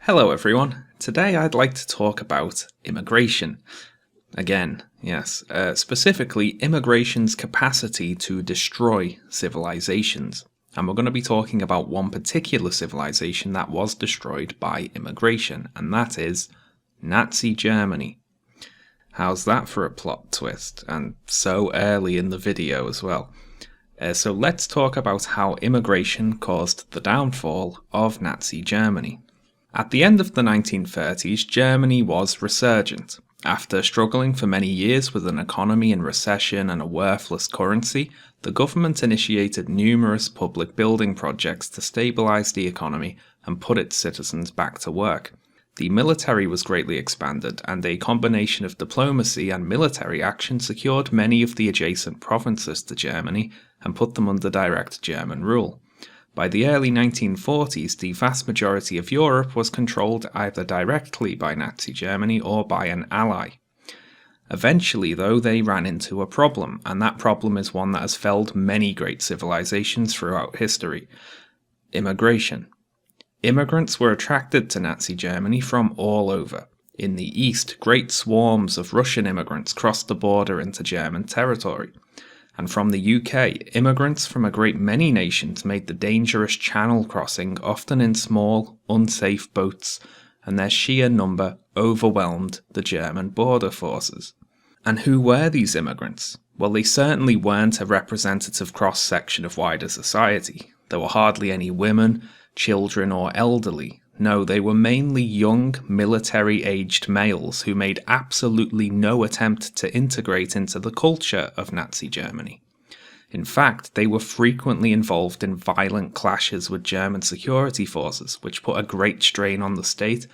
Hello everyone, today I'd like to talk about immigration. Again, yes, specifically immigration's capacity to destroy civilizations. And we're going to be talking about one particular civilization that was destroyed by immigration, and that is Nazi Germany. How's that for a plot twist? And so early in the video as well. So let's talk about how immigration caused the downfall of Nazi Germany. At the end of the 1930s, Germany was resurgent. After struggling for many years with an economy in recession and a worthless currency, the government initiated numerous public building projects to stabilize the economy and put its citizens back to work. The military was greatly expanded, and a combination of diplomacy and military action secured many of the adjacent provinces to Germany and put them under direct German rule. By the early 1940s, the vast majority of Europe was controlled either directly by Nazi Germany or by an ally. Eventually, though, they ran into a problem, and that problem is one that has felled many great civilizations throughout history: immigration. Immigrants were attracted to Nazi Germany from all over. In the east, great swarms of Russian immigrants crossed the border into German territory. And from the UK, immigrants from a great many nations made the dangerous channel crossing, often in small, unsafe boats, and their sheer number overwhelmed the German border forces. And who were these immigrants? Well, they certainly weren't a representative cross-section of wider society. There were hardly any women, children, or elderly. No, they were mainly young, military-aged males who made absolutely no attempt to integrate into the culture of Nazi Germany. In fact, they were frequently involved in violent clashes with German security forces, which put a great strain on the state,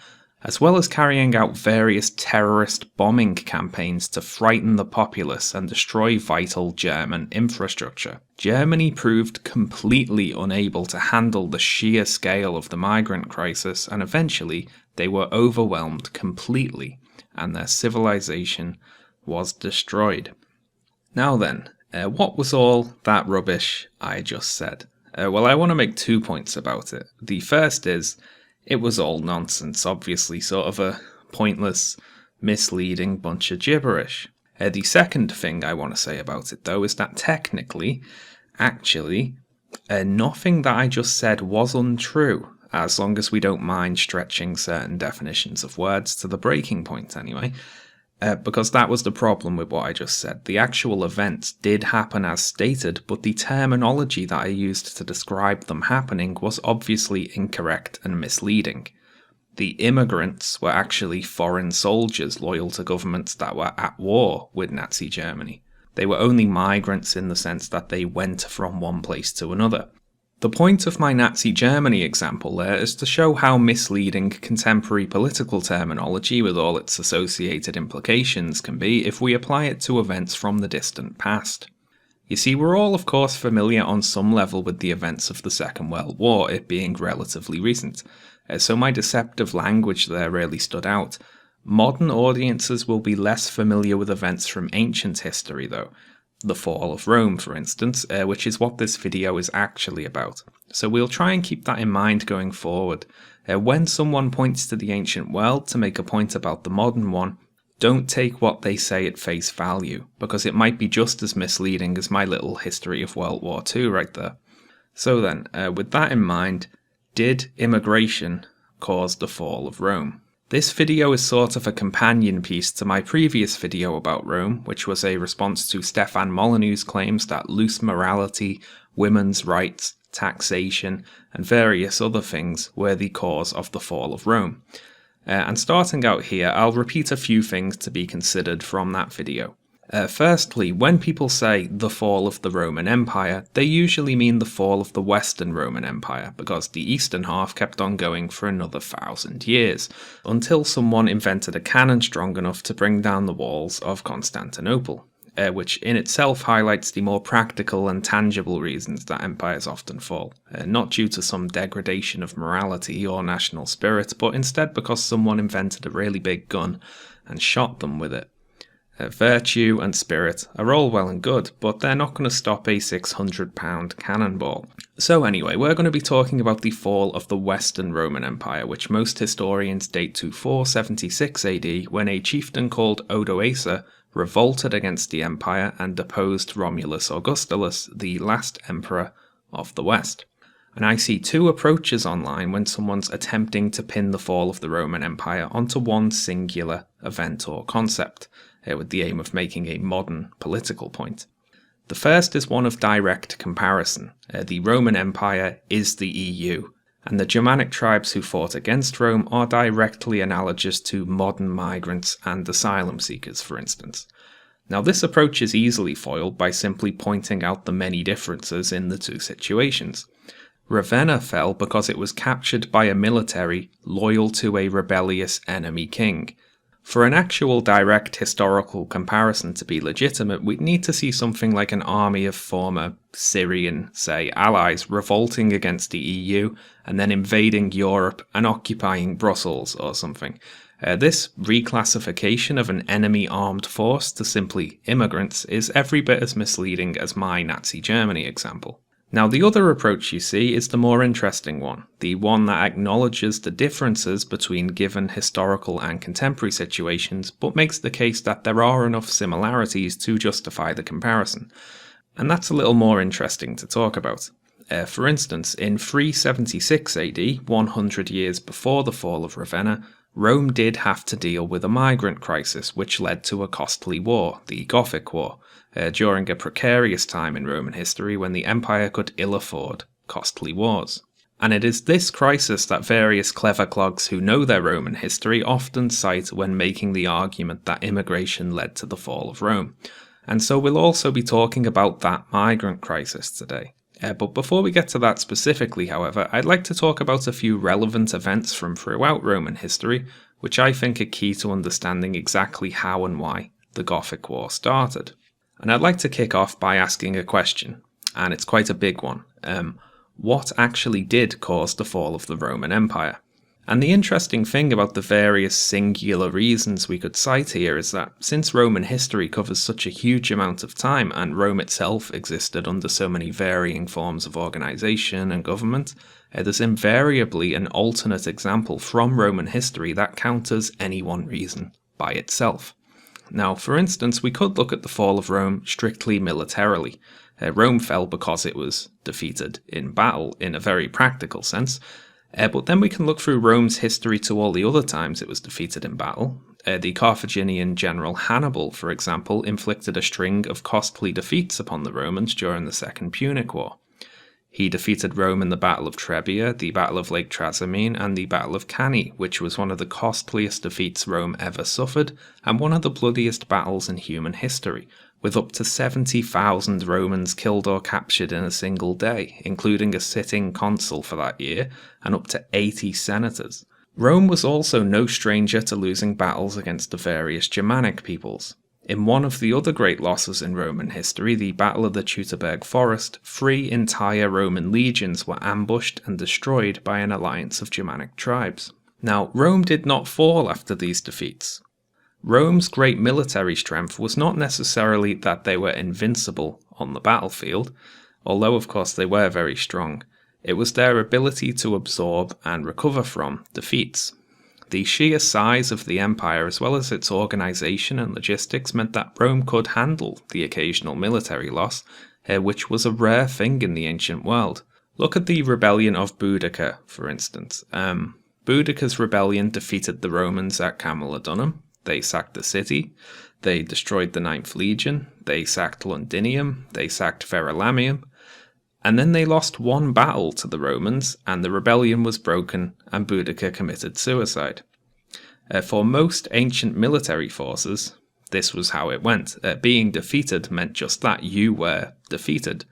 as well as carrying out various terrorist bombing campaigns to frighten the populace and destroy vital German infrastructure. Germany proved completely unable to handle the sheer scale of the migrant crisis, and eventually they were overwhelmed completely, and their civilization was destroyed. Now then, what was all that rubbish I just said? Well, I want to make 2 points about it. The first is, it was all nonsense, obviously, sort of a pointless, misleading bunch of gibberish. The second thing I want to say about it, though, is that technically, actually, nothing that I just said was untrue, as long as we don't mind stretching certain definitions of words to the breaking point anyway. Because that was the problem with what I just said. The actual events did happen as stated, but the terminology that I used to describe them happening was obviously incorrect and misleading. The immigrants were actually foreign soldiers loyal to governments that were at war with Nazi Germany. They were only migrants in the sense that they went from one place to another. The point of my Nazi Germany example there is to show how misleading contemporary political terminology with all its associated implications can be if we apply it to events from the distant past. You see, we're all of course familiar on some level with the events of the Second World War, it being relatively recent, so my deceptive language there really stood out. Modern audiences will be less familiar with events from ancient history though. The fall of Rome, for instance, which is what this video is actually about. So we'll try and keep that in mind going forward. When someone points to the ancient world to make a point about the modern one, don't take what they say at face value, because it might be just as misleading as my little history of World War II right there. So then, with that in mind, did immigration cause the fall of Rome? This video is sort of a companion piece to my previous video about Rome, which was a response to Stefan Molyneux's claims that loose morality, women's rights, taxation, and various other things were the cause of the fall of Rome. And starting out here, I'll repeat a few things to be considered from that video. Firstly, when people say the fall of the Roman Empire, they usually mean the fall of the Western Roman Empire, because the eastern half kept on going for another 1,000 years, until someone invented a cannon strong enough to bring down the walls of Constantinople, which in itself highlights the more practical and tangible reasons that empires often fall, not due to some degradation of morality or national spirit, but instead because someone invented a really big gun and shot them with it. Virtue and spirit are all well and good, but they're not going to stop a 600-pound cannonball. So anyway, we're going to be talking about the fall of the Western Roman Empire, which most historians date to 476 AD, when a chieftain called Odoace revolted against the empire and deposed Romulus Augustulus, the last emperor of the West. And I see two approaches online when someone's attempting to pin the fall of the Roman Empire onto one singular event or concept, with the aim of making a modern political point. The first is one of direct comparison. The Roman Empire is the EU, and the Germanic tribes who fought against Rome are directly analogous to modern migrants and asylum seekers, for instance. Now, this approach is easily foiled by simply pointing out the many differences in the two situations. Ravenna fell because it was captured by a military loyal to a rebellious enemy king. For an actual direct historical comparison to be legitimate, we'd need to see something like an army of former Syrian, say, allies revolting against the EU and then invading Europe and occupying Brussels or something. This reclassification of an enemy armed force to simply immigrants is every bit as misleading as my Nazi Germany example. Now, the other approach you see is the more interesting one, the one that acknowledges the differences between given historical and contemporary situations, but makes the case that there are enough similarities to justify the comparison. And that's a little more interesting to talk about. For instance, in 376 AD, 100 years before the fall of Ravenna, Rome did have to deal with a migrant crisis, which led to a costly war, the Gothic War. During a precarious time in Roman history when the empire could ill afford costly wars. And it is this crisis that various clever clogs who know their Roman history often cite when making the argument that immigration led to the fall of Rome. And so we'll also be talking about that migrant crisis today. But before we get to that specifically, however, I'd like to talk about a few relevant events from throughout Roman history, which I think are key to understanding exactly how and why the Gothic War started. And I'd like to kick off by asking a question, and it's quite a big one. What actually did cause the fall of the Roman Empire? And the interesting thing about the various singular reasons we could cite here is that since Roman history covers such a huge amount of time and Rome itself existed under so many varying forms of organisation and government, there's invariably an alternate example from Roman history that counters any one reason by itself. Now, for instance, we could look at the fall of Rome strictly militarily. Rome fell because it was defeated in battle in a very practical sense, but then we can look through Rome's history to all the other times it was defeated in battle. The Carthaginian general Hannibal, for example, inflicted a string of costly defeats upon the Romans during the Second Punic War. He defeated Rome in the Battle of Trebia, the Battle of Lake Trasimene, and the Battle of Cannae, which was one of the costliest defeats Rome ever suffered, and one of the bloodiest battles in human history, with up to 70,000 Romans killed or captured in a single day, including a sitting consul for that year, and up to 80 senators. Rome was also no stranger to losing battles against the various Germanic peoples. In one of the other great losses in Roman history, the Battle of the Chuterberg Forest, 3 entire Roman legions were ambushed and destroyed by an alliance of Germanic tribes. Now, Rome did not fall after these defeats. Rome's great military strength was not necessarily that they were invincible on the battlefield, although of course they were very strong. It was their ability to absorb and recover from defeats. The sheer size of the empire, as well as its organisation and logistics, meant that Rome could handle the occasional military loss, which was a rare thing in the ancient world. Look at the Rebellion of Buddhica, for instance. Boudicca's rebellion defeated the Romans at Camalodunum. They sacked the city. They destroyed the 9th Legion. They sacked Londinium. They sacked Verulamium. And then they lost one battle to the Romans, and the rebellion was broken, and Boudica committed suicide. For most ancient military forces, this was how it went. Being defeated meant just that, you were defeated.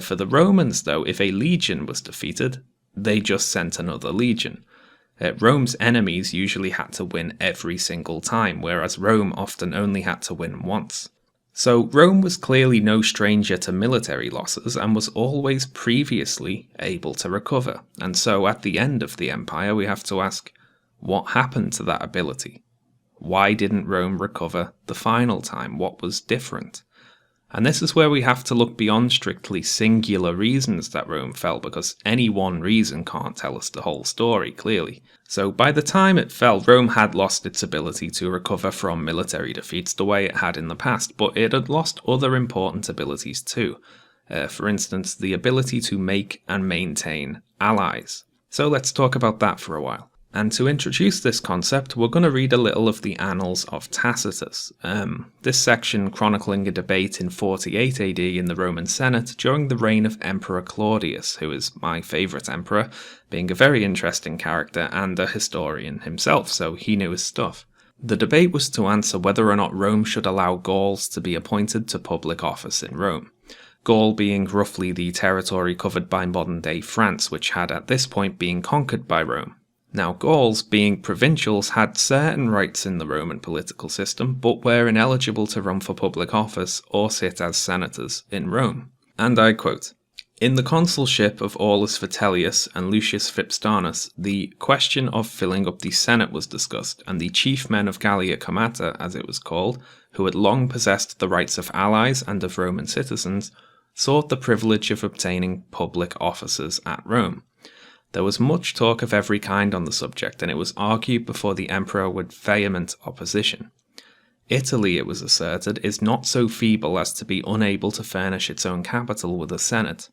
For the Romans, though, if a legion was defeated, they just sent another legion. Rome's enemies usually had to win every single time, whereas Rome often only had to win once. So Rome was clearly no stranger to military losses and was always previously able to recover. And so at the end of the empire we have to ask, what happened to that ability? Why didn't Rome recover the final time? What was different? And this is where we have to look beyond strictly singular reasons that Rome fell, because any one reason can't tell us the whole story, clearly. So by the time it fell, Rome had lost its ability to recover from military defeats the way it had in the past, but it had lost other important abilities too. For instance, the ability to make and maintain allies. So let's talk about that for a while. And to introduce this concept, we're going to read a little of the Annals of Tacitus. This section chronicling a debate in 48 AD in the Roman Senate during the reign of Emperor Claudius, who is my favourite emperor, being a very interesting character and a historian himself, so he knew his stuff. The debate was to answer whether or not Rome should allow Gauls to be appointed to public office in Rome. Gaul being roughly the territory covered by modern-day France, which had at this point been conquered by Rome. Now, Gauls, being provincials, had certain rights in the Roman political system, but were ineligible to run for public office or sit as senators in Rome. And I quote, "In the consulship of Aulus Vitellius and Lucius Vipstanus, the question of filling up the Senate was discussed, and the chief men of Gallia Comata, as it was called, who had long possessed the rights of allies and of Roman citizens, sought the privilege of obtaining public offices at Rome. There was much talk of every kind on the subject, and it was argued before the emperor with vehement opposition. Italy, it was asserted, is not so feeble as to be unable to furnish its own capital with a senate.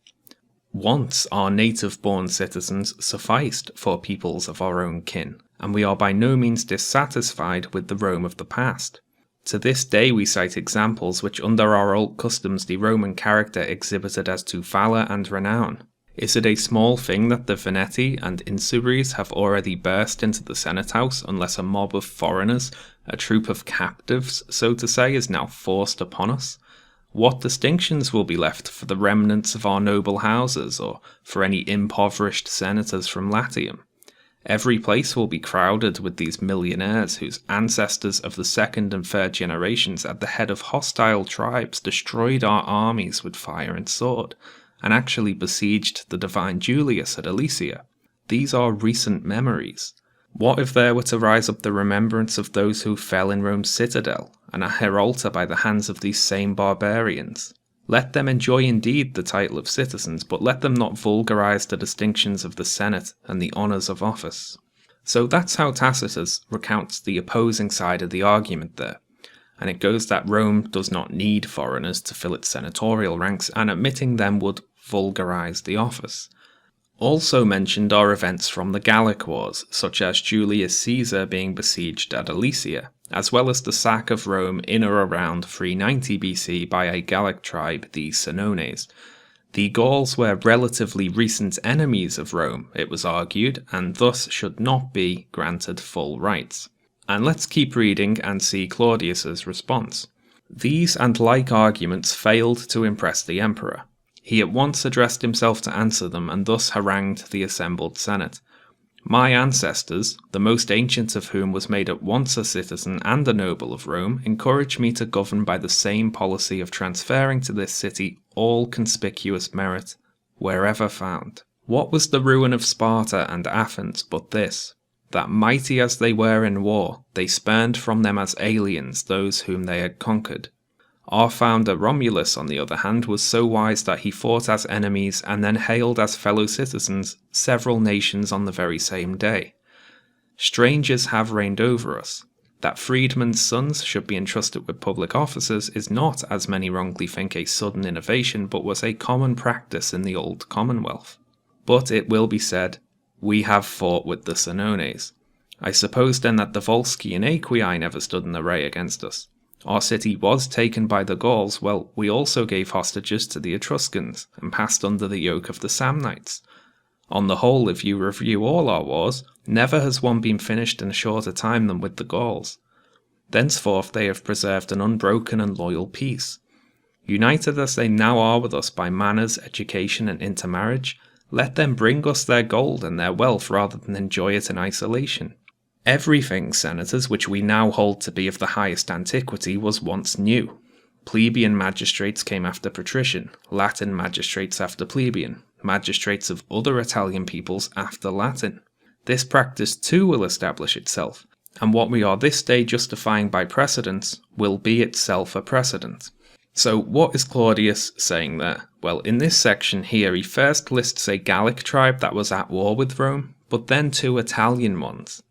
Once our native-born citizens sufficed for peoples of our own kin, and we are by no means dissatisfied with the Rome of the past. To this day we cite examples which under our old customs the Roman character exhibited as to valour and renown. Is it a small thing that the Veneti and Insubres have already burst into the Senate House, unless a mob of foreigners, a troop of captives, so to say, is now forced upon us? What distinctions will be left for the remnants of our noble houses, or for any impoverished senators from Latium? Every place will be crowded with these millionaires whose ancestors of the second and third generations at the head of hostile tribes destroyed our armies with fire and sword, and actually besieged the divine Julius at Alesia. These are recent memories. What if there were to rise up the remembrance of those who fell in Rome's citadel, and a Heralta by the hands of these same barbarians? Let them enjoy indeed the title of citizens, but let them not vulgarize the distinctions of the Senate and the honours of office. So that's how Tacitus recounts the opposing side of the argument there. And it goes that Rome does not need foreigners to fill its senatorial ranks, and admitting them would vulgarize the office. Also mentioned are events from the Gallic Wars, such as Julius Caesar being besieged at Alesia, as well as the sack of Rome in or around 390 BC by a Gallic tribe, the Senones. The Gauls were relatively recent enemies of Rome, it was argued, and thus should not be granted full rights. And let's keep reading and see Claudius's response. These and like arguments failed to impress the emperor. He at once addressed himself to answer them, and thus harangued the assembled senate. My ancestors, the most ancient of whom was made at once a citizen and a noble of Rome, encouraged me to govern by the same policy of transferring to this city all conspicuous merit, wherever found. What was the ruin of Sparta and Athens but this? That mighty as they were in war, they spurned from them as aliens those whom they had conquered. Our founder Romulus, on the other hand, was so wise that he fought as enemies and then hailed as fellow citizens several nations on the very same day. Strangers have reigned over us. That freedmen's sons should be entrusted with public offices is not, as many wrongly think, a sudden innovation, but was a common practice in the old Commonwealth. But it will be said, we have fought with the Senones. I suppose then that the Volsci and Aequii never stood in array against us. Our city was taken by the Gauls, well, we also gave hostages to the Etruscans, and passed under the yoke of the Samnites. On the whole, if you review all our wars, never has one been finished in a shorter time than with the Gauls. Thenceforth they have preserved an unbroken and loyal peace. United as they now are with us by manners, education, and intermarriage, let them bring us their gold and their wealth rather than enjoy it in isolation. Everything, senators, which we now hold to be of the highest antiquity was once new. Plebeian magistrates came after patrician, Latin magistrates after plebeian, magistrates of other Italian peoples after Latin. This practice too will establish itself, and what we are this day justifying by precedence will be itself a precedent. So what is Claudius saying there? Well, in this section here, he first lists a Gallic tribe that was at war with Rome, but then two Italian ones.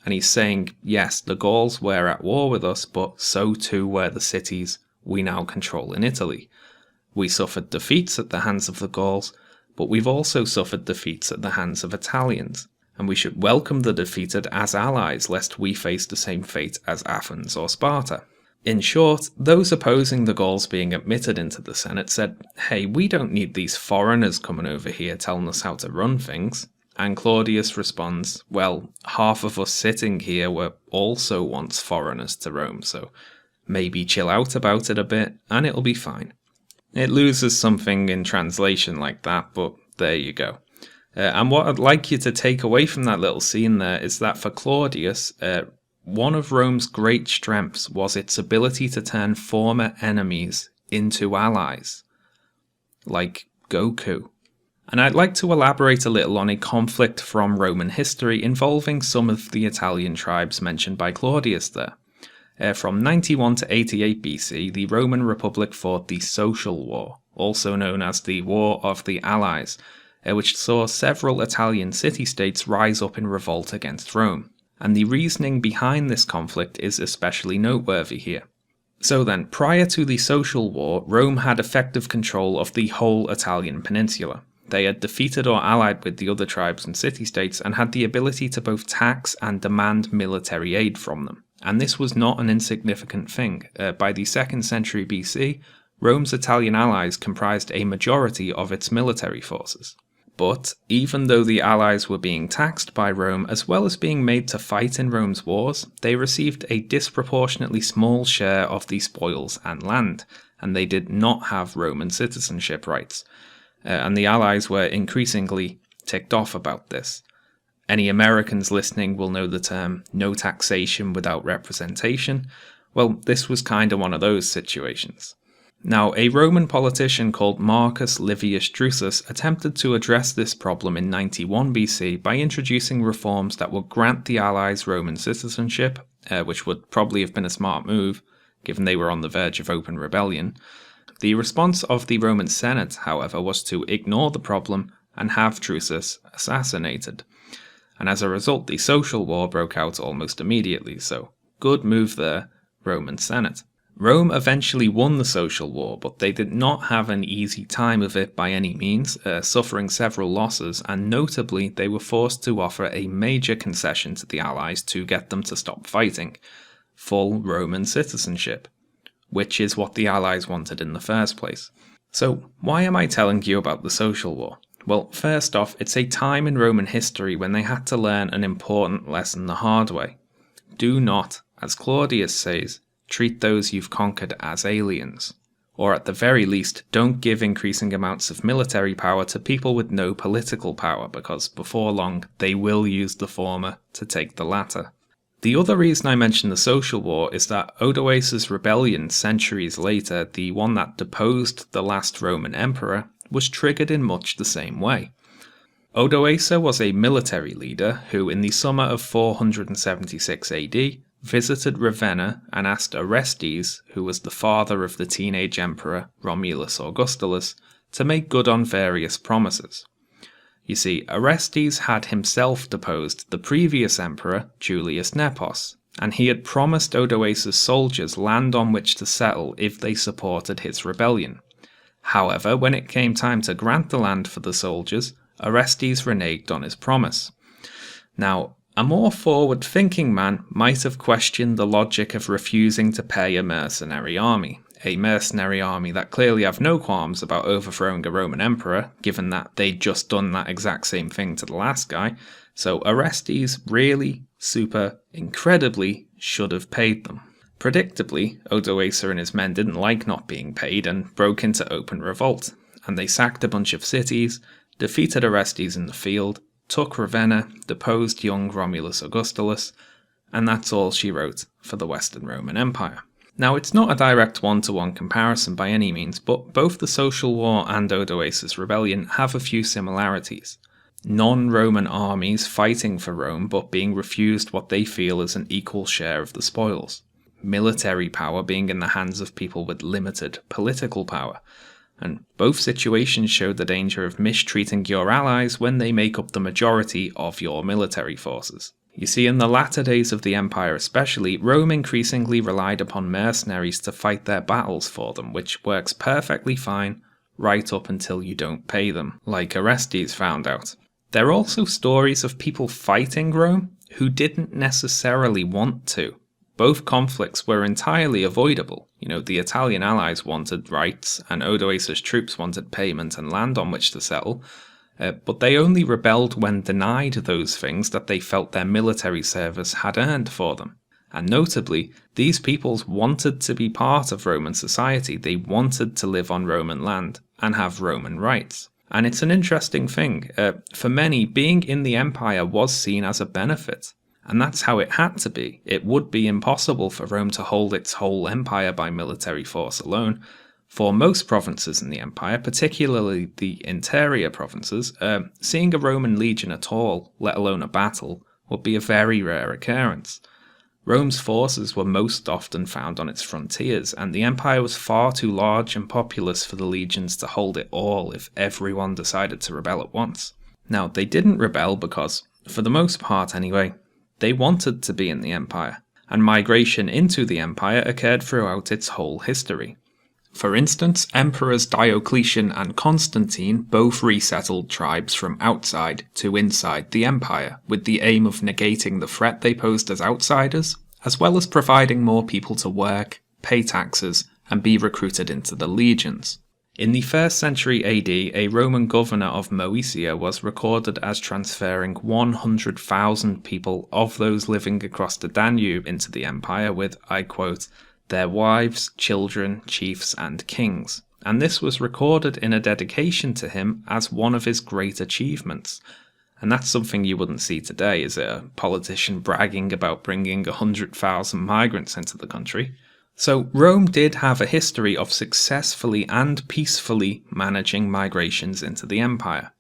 And he's saying, yes, the Gauls were at war with us, but so too were the cities we now control in Italy. We suffered defeats at the hands of the Gauls, but we've also suffered defeats at the hands of Italians, and we should welcome the defeated as allies lest we face the same fate as Athens or Sparta. In short, those opposing the Gauls being admitted into the Senate said, hey, we don't need these foreigners coming over here telling us how to run things. And Claudius responds, well, half of us sitting here were also once foreigners to Rome, so maybe chill out about it a bit and it'll be fine. It loses something in translation like that, but there you go. And what I'd like you to take away from that little scene there is that for Claudius, one of Rome's great strengths was its ability to turn former enemies into allies, like Goku. And I'd like to elaborate a little on a conflict from Roman history involving some of the Italian tribes mentioned by Claudius there. From 91 to 88 BC, the Roman Republic fought the Social War, also known as the War of the Allies, which saw several Italian city-states rise up in revolt against Rome. And the reasoning behind this conflict is especially noteworthy here. So then, prior to the Social War, Rome had effective control of the whole Italian peninsula. They had defeated or allied with the other tribes and city-states and had the ability to both tax and demand military aid from them. And this was not an insignificant thing. By the 2nd century BC, Rome's Italian allies comprised a majority of its military forces. But even though the allies were being taxed by Rome as well as being made to fight in Rome's wars, they received a disproportionately small share of the spoils and land, and they did not have Roman citizenship rights. And the allies were increasingly ticked off about this. Any Americans listening will know the term no taxation without representation. Well, this was kind of one of those situations. Now, a Roman politician called Marcus Livius Drusus attempted to address this problem in 91 BC by introducing reforms that would grant the allies Roman citizenship, which would probably have been a smart move, given they were on the verge of open rebellion. The response of the Roman Senate, however, was to ignore the problem and have Drusus assassinated. And as a result, the Social War broke out almost immediately, so good move there, Roman Senate. Rome eventually won the Social War, but they did not have an easy time of it by any means, suffering several losses, and notably they were forced to offer a major concession to the Allies to get them to stop fighting: full Roman citizenship, which is what the Allies wanted in the first place. So why am I telling you about the Social War? Well, first off, it's a time in Roman history when they had to learn an important lesson the hard way. Do not, as Claudius says, treat those you've conquered as aliens. Or at the very least, don't give increasing amounts of military power to people with no political power, because before long, they will use the former to take the latter. The other reason I mention the Social War is that Odoace's rebellion centuries later, the one that deposed the last Roman emperor, was triggered in much the same way. Odoace was a military leader who, in the summer of 476 AD, visited Ravenna and asked Orestes, who was the father of the teenage emperor Romulus Augustulus, to make good on various promises. You see, Orestes had himself deposed the previous emperor, Julius Nepos, and he had promised Odoace's soldiers land on which to settle if they supported his rebellion. However, when it came time to grant the land for the soldiers, Orestes reneged on his promise. Now, a more forward-thinking man might have questioned the logic of refusing to pay a mercenary army that clearly have no qualms about overthrowing a Roman emperor, given that they'd just done that exact same thing to the last guy, so Orestes really, incredibly should have paid them. Predictably, Odoace and his men didn't like not being paid and broke into open revolt, and they sacked a bunch of cities, defeated Orestes in the field, took Ravenna, deposed young Romulus Augustulus, and that's all she wrote for the Western Roman Empire. Now, it's not a direct one-to-one comparison by any means, but both the Social War and Odoace's rebellion have a few similarities. non-Roman armies fighting for Rome but being refused what they feel is an equal share of the spoils, military power being in the hands of people with limited political power, and both situations show the danger of mistreating your allies when they make up the majority of your military forces. You see, in the latter days of the empire especially, Rome increasingly relied upon mercenaries to fight their battles for them, which works perfectly fine right up until you don't pay them, like Orestes found out. There are also stories of people fighting Rome who didn't necessarily want to. Both conflicts were entirely avoidable. The Italian allies wanted rights, and Odoace's troops wanted payment and land on which to settle, but they only rebelled when denied those things that they felt their military service had earned for them. And notably, these peoples wanted to be part of Roman society. They wanted to live on Roman land and have Roman rights. And it's an interesting thing. For many, being in the empire was seen as a benefit. And that's how it had to be. It would be impossible for Rome to hold its whole empire by military force alone. For most provinces in the empire, particularly the interior provinces, seeing a Roman legion at all, let alone a battle, would be a very rare occurrence. Rome's forces were most often found on its frontiers, and the empire was far too large and populous for the legions to hold it all if everyone decided to rebel at once. Now, they didn't rebel because, for the most part anyway, they wanted to be in the empire, and migration into the empire occurred throughout its whole history. For instance, Emperors Diocletian and Constantine both resettled tribes from outside to inside the empire, with the aim of negating the threat they posed as outsiders, as well as providing more people to work, pay taxes, and be recruited into the legions. In the 1st century AD, a Roman governor of Moesia was recorded as transferring 100,000 people of those living across the Danube into the empire with, I quote, their wives, children, chiefs, and kings, and this was recorded in a dedication to him as one of his great achievements. And that's something you wouldn't see today, is it? A politician bragging about bringing 100,000 migrants into the country. So Rome did have a history of successfully and peacefully managing migrations into the empire.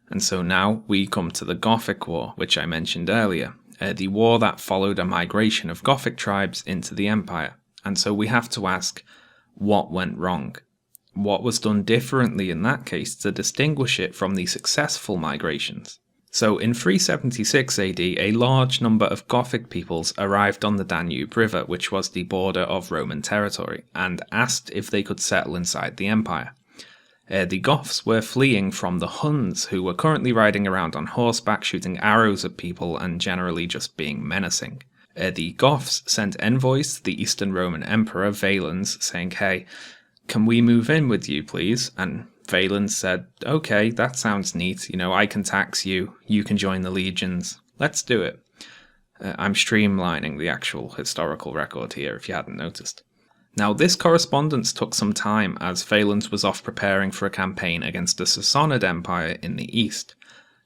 And so now we come to the Gothic War, which I mentioned earlier, the war that followed a migration of Gothic tribes into the empire. And so we have to ask, what went wrong? What was done differently in that case to distinguish it from the successful migrations? So in 376 AD, a large number of Gothic peoples arrived on the Danube River, which was the border of Roman territory, and asked if they could settle inside the empire. The Goths were fleeing from the Huns, who were currently riding around on horseback, shooting arrows at people and generally just being menacing. The Goths sent envoys to the Eastern Roman Emperor Valens saying, hey, can we move in with you please? And Valens said, okay, that sounds neat, I can tax you, you can join the legions, let's do it. I'm streamlining the actual historical record here if you hadn't noticed. Now this correspondence took some time as Valens was off preparing for a campaign against the Sassanid Empire in the east.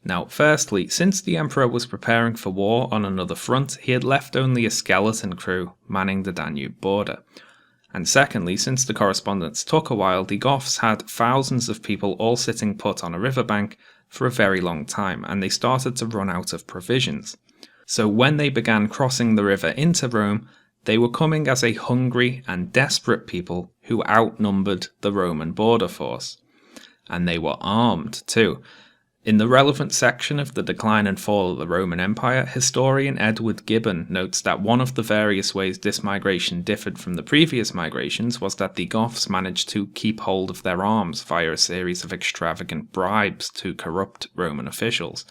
Now firstly, since the emperor was preparing for war on another front, he had left only a skeleton crew manning the Danube border. And secondly, since the correspondence took a while, the Goths had thousands of people all sitting put on a riverbank for a very long time, and they started to run out of provisions. So when they began crossing the river into Rome, they were coming as a hungry and desperate people who outnumbered the Roman border force. And they were armed too. In the relevant section of The Decline and Fall of the Roman Empire, historian Edward Gibbon notes that one of the various ways this migration differed from the previous migrations was that the Goths managed to keep hold of their arms via a series of extravagant bribes to corrupt Roman officials.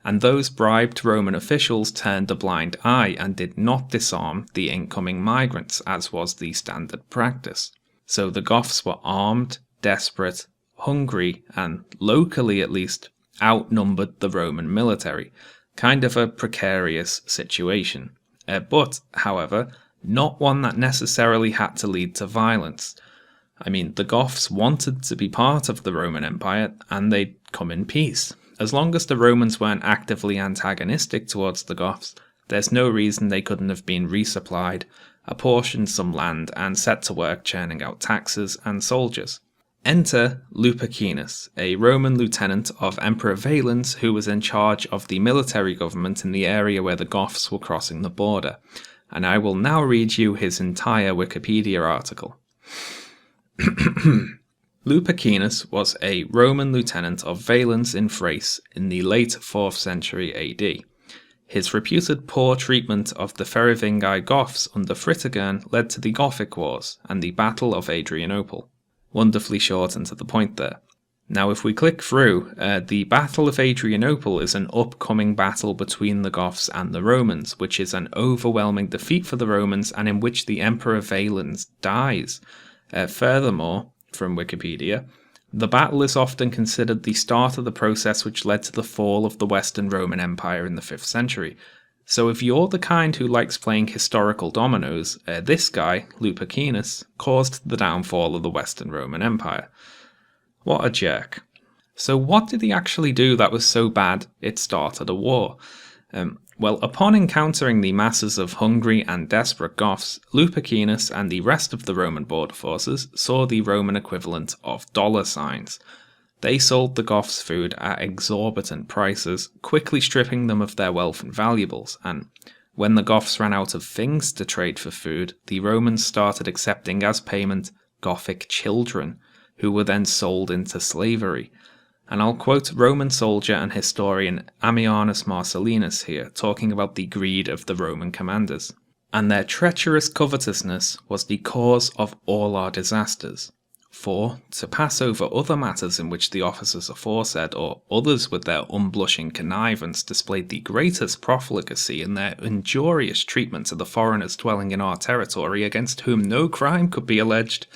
And those bribed Roman officials turned a blind eye and did not disarm the incoming migrants, as was the standard practice. So the Goths were armed, desperate, hungry, and, locally at least, outnumbered the Roman military. Kind of a precarious situation. But, however, not one that necessarily had to lead to violence. I mean, the Goths wanted to be part of the Roman Empire, and they'd come in peace. As long as the Romans weren't actively antagonistic towards the Goths, there's no reason they couldn't have been resupplied, apportioned some land, and set to work churning out taxes and soldiers. Enter Lupikinus, a Roman lieutenant of Emperor Valens who was in charge of the military government in the area where the Goths were crossing the border. And I will now read you his entire Wikipedia article. Lupikinus was a Roman lieutenant of Valens in Thrace in the late 4th century AD. His reputed poor treatment of the Merovingi Goths under Fritigern led to the Gothic Wars and the Battle of Adrianople. Wonderfully short and to the point there. Now if we click through, the Battle of Adrianople is an upcoming battle between the Goths and the Romans, which is an overwhelming defeat for the Romans and in which the Emperor Valens dies. Furthermore, from Wikipedia, the battle is often considered the start of the process which led to the fall of the Western Roman Empire in the 5th century. So if you're the kind who likes playing historical dominoes, this guy, Lupikinus, caused the downfall of the Western Roman Empire. What a jerk. So what did he actually do that was so bad it started a war? Well, upon encountering the masses of hungry and desperate Goths, Lupikinus and the rest of the Roman border forces saw the Roman equivalent of dollar signs. They sold the Goths food at exorbitant prices, quickly stripping them of their wealth and valuables, and when the Goths ran out of things to trade for food, the Romans started accepting as payment Gothic children, who were then sold into slavery. And I'll quote Roman soldier and historian Ammianus Marcellinus here, talking about the greed of the Roman commanders. And their treacherous covetousness was the cause of all our disasters. For, to pass over other matters in which the officers aforesaid or others with their unblushing connivance displayed the greatest profligacy in their injurious treatment to the foreigners dwelling in our territory against whom no crime could be alleged,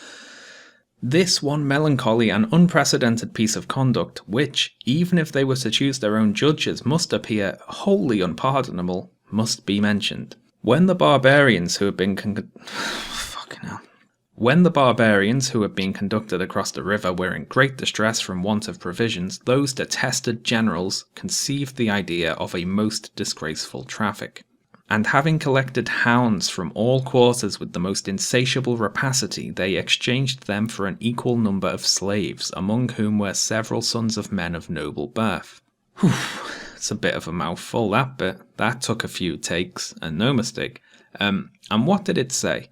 this one melancholy and unprecedented piece of conduct, which, even if they were to choose their own judges, must appear wholly unpardonable, must be mentioned. When the barbarians who had been conducted across the river were in great distress from want of provisions, those detested generals conceived the idea of a most disgraceful traffic. And having collected hounds from all quarters with the most insatiable rapacity, they exchanged them for an equal number of slaves, among whom were several sons of men of noble birth. Whew, it's a bit of a mouthful, that bit. That took a few takes, and no mistake. And what did it say?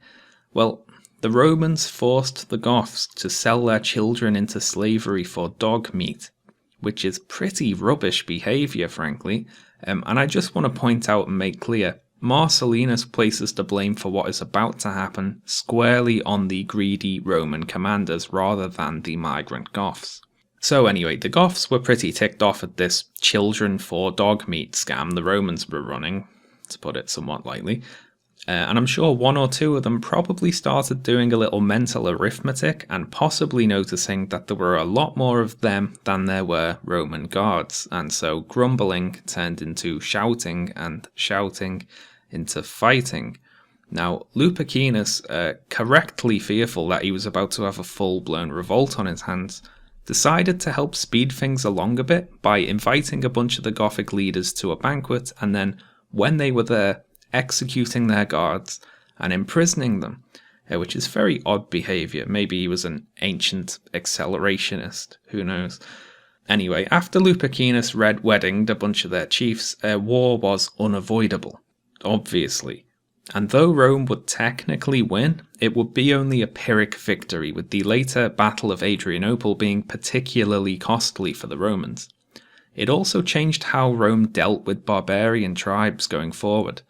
Well, the Romans forced the Goths to sell their children into slavery for dog meat, which is pretty rubbish behaviour, frankly. And I just want to point out and make clear, Marcellinus places the blame for what is about to happen squarely on the greedy Roman commanders rather than the migrant Goths. So anyway, the Goths were pretty ticked off at this children for dog meat scam the Romans were running, to put it somewhat lightly. And I'm sure one or two of them probably started doing a little mental arithmetic and possibly noticing that there were a lot more of them than there were Roman guards, and so grumbling turned into shouting and shouting into fighting. Now, Lupikinus, correctly fearful that he was about to have a full-blown revolt on his hands, decided to help speed things along a bit by inviting a bunch of the Gothic leaders to a banquet, and then, when they were there, executing their guards and imprisoning them, which is very odd behaviour. Maybe he was an ancient accelerationist, who knows. Anyway, after Lupikinus weddinged a bunch of their chiefs, war was unavoidable, obviously. And though Rome would technically win, it would be only a Pyrrhic victory, with the later Battle of Adrianople being particularly costly for the Romans. It also changed how Rome dealt with barbarian tribes going forward.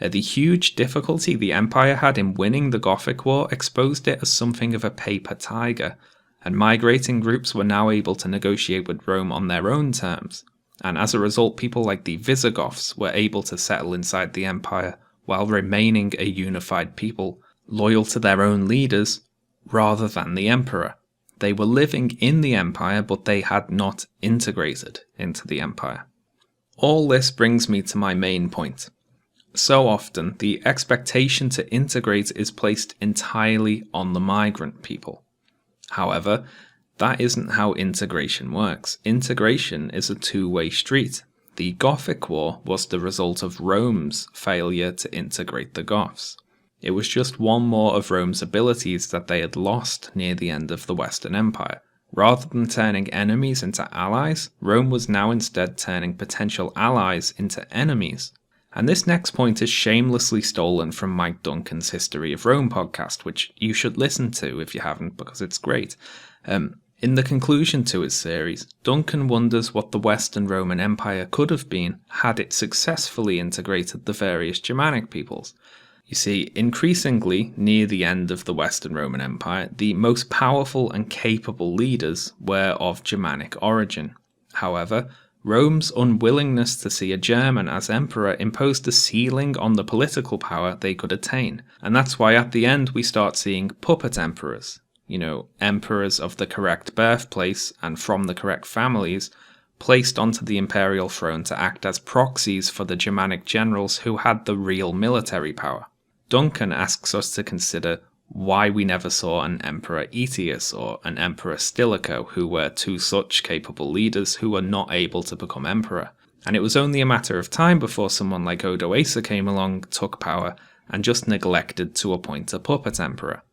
The huge difficulty the Empire had in winning the Gothic War exposed it as something of a paper tiger, and migrating groups were now able to negotiate with Rome on their own terms, and as a result people like the Visigoths were able to settle inside the Empire while remaining a unified people, loyal to their own leaders rather than the Emperor. They were living in the Empire, but they had not integrated into the Empire. All this brings me to my main point. So often, the expectation to integrate is placed entirely on the migrant people. However, that isn't how integration works. Integration is a two-way street. The Gothic War was the result of Rome's failure to integrate the Goths. It was just one more of Rome's abilities that they had lost near the end of the Western Empire, Rather than turning enemies into allies, Rome was now instead turning potential allies into enemies. And this next point is shamelessly stolen from Mike Duncan's History of Rome podcast, which you should listen to if you haven't, because it's great. In the conclusion to his series, Duncan wonders what the Western Roman Empire could have been had it successfully integrated the various Germanic peoples. You see, increasingly, near the end of the Western Roman Empire, the most powerful and capable leaders were of Germanic origin. However, Rome's unwillingness to see a German as emperor imposed a ceiling on the political power they could attain, and that's why at the end we start seeing puppet emperors. Emperors of the correct birthplace and from the correct families, placed onto the imperial throne to act as proxies for the Germanic generals who had the real military power. Duncan asks us to consider why we never saw an Emperor Aetius or an Emperor Stilicho, who were two such capable leaders who were not able to become emperor. And it was only a matter of time before someone like Odoace came along, took power, and just neglected to appoint a puppet emperor.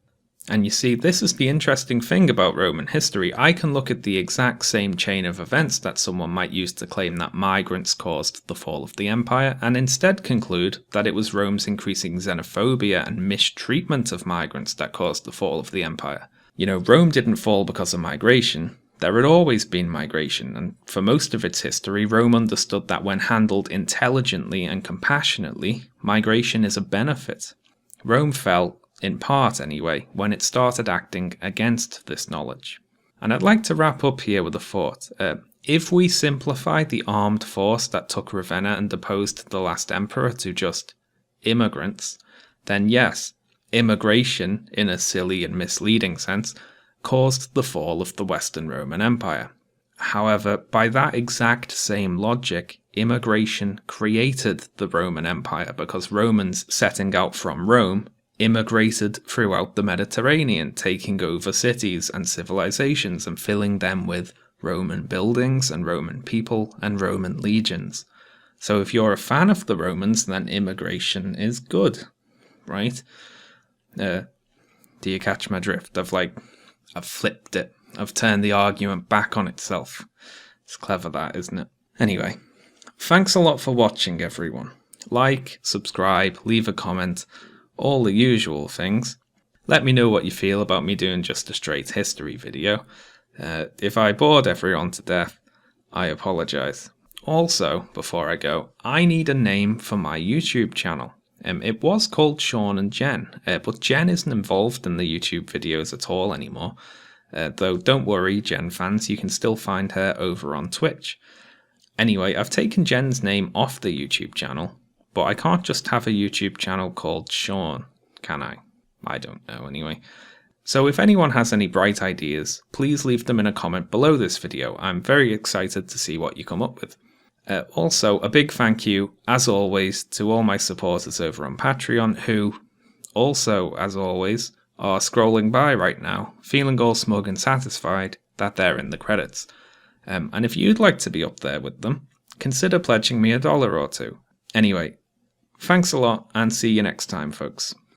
And you see, this is the interesting thing about Roman history. I can look at the exact same chain of events that someone might use to claim that migrants caused the fall of the empire, and instead conclude that it was Rome's increasing xenophobia and mistreatment of migrants that caused the fall of the empire. Rome didn't fall because of migration. There had always been migration, and for most of its history, Rome understood that when handled intelligently and compassionately, migration is a benefit. Rome fell, in part anyway, when it started acting against this knowledge. And I'd like to wrap up here with a thought. If we simplify the armed force that took Ravenna and deposed the last emperor to just immigrants, then yes, immigration, in a silly and misleading sense, caused the fall of the Western Roman Empire. However, by that exact same logic, immigration created the Roman Empire, because Romans setting out from Rome immigrated throughout the Mediterranean, taking over cities and civilizations and filling them with Roman buildings and Roman people and Roman legions. So if you're a fan of the Romans, then immigration is good, right? Do you catch my drift? I've flipped it. I've turned the argument back on itself. It's clever that, isn't it? Anyway, thanks a lot for watching, everyone. Like, subscribe, leave a comment, all the usual things. Let me know what you feel about me doing just a straight history video. If I bored everyone to death, I apologise. Also, before I go, I need a name for my YouTube channel. It was called Shaun and Jen, but Jen isn't involved in the YouTube videos at all anymore. Though don't worry, Jen fans, you can still find her over on Twitch. Anyway, I've taken Jen's name off the YouTube channel, but I can't just have a YouTube channel called Shaun, can I? I don't know anyway. So if anyone has any bright ideas, please leave them in a comment below this video. I'm very excited to see what you come up with. Also, a big thank you, as always, to all my supporters over on Patreon, who also, as always, are scrolling by right now, feeling all smug and satisfied that they're in the credits. And if you'd like to be up there with them, consider pledging me $1 or $2. Anyway, thanks a lot, and see you next time, folks.